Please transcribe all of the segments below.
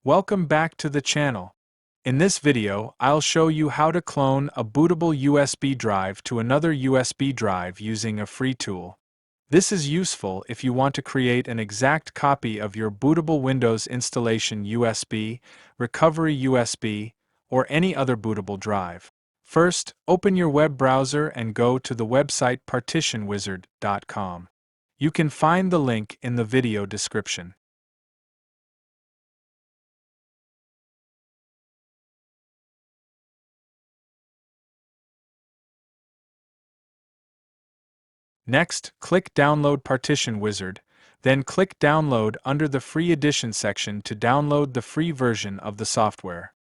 Welcome back to the channel. In this video, I'll show you how to clone a bootable USB drive to another USB drive using a free tool. This is useful if you want to create an exact copy of your bootable Windows installation USB, recovery USB, or any other bootable drive. First, open your web browser and go to the website partitionwizard.com. You can find the link in the video description. Next, click Download Partition Wizard, then click Download under the Free Edition section to download the free version of the software.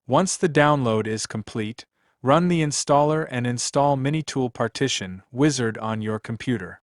Once the download is complete, run the installer and install MiniTool Partition Wizard on your computer.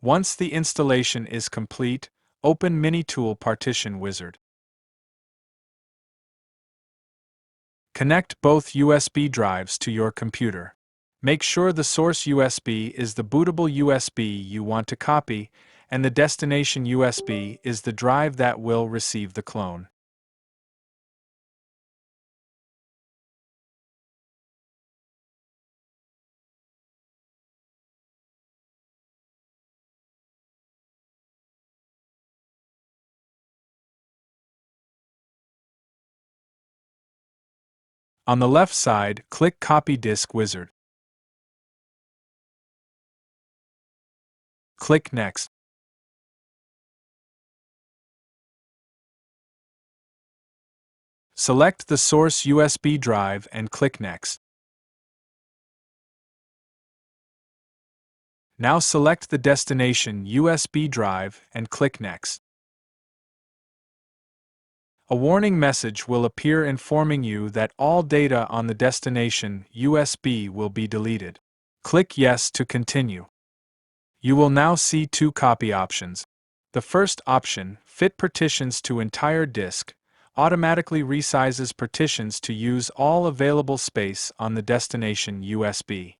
Once the installation is complete, open MiniTool Partition Wizard. Connect both USB drives to your computer. Make sure the source USB is the bootable USB you want to copy, and the destination USB is the drive that will receive the clone. On the left side, click Copy Disk Wizard. Click Next. Select the source USB drive and click Next. Now select the destination USB drive and click Next. A warning message will appear informing you that all data on the destination USB will be deleted. Click Yes to continue. You will now see two copy options. The first option, Fit Partitions to Entire Disk, automatically resizes partitions to use all available space on the destination USB.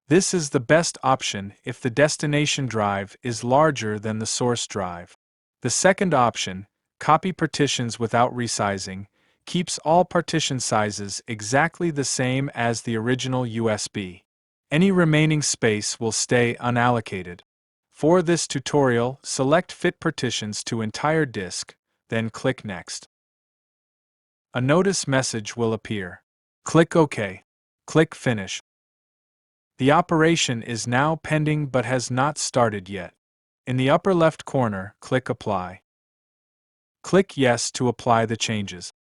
This is the best option if the destination drive is larger than the source drive. The second option, Copy Partitions Without Resizing, keeps all partition sizes exactly the same as the original USB. Any remaining space will stay unallocated. For this tutorial, select Fit Partitions to Entire Disk, then click Next. A notice message will appear. Click OK. Click Finish. The operation is now pending but has not started yet. In the upper left corner, click Apply. Click Yes to apply the changes.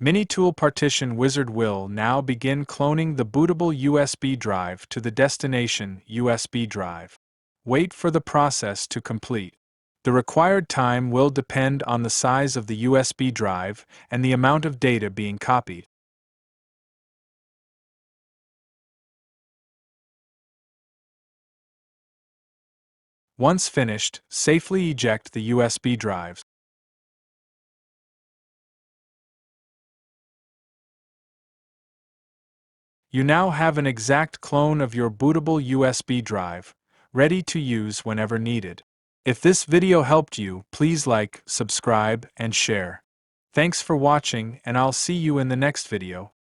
MiniTool Partition Wizard will now begin cloning the bootable USB drive to the destination USB drive. Wait for the process to complete. The required time will depend on the size of the USB drive and the amount of data being copied. Once finished, safely eject the USB drives. You now have an exact clone of your bootable USB drive, ready to use whenever needed. If this video helped you, please like, subscribe, and share. Thanks for watching, and I'll see you in the next video.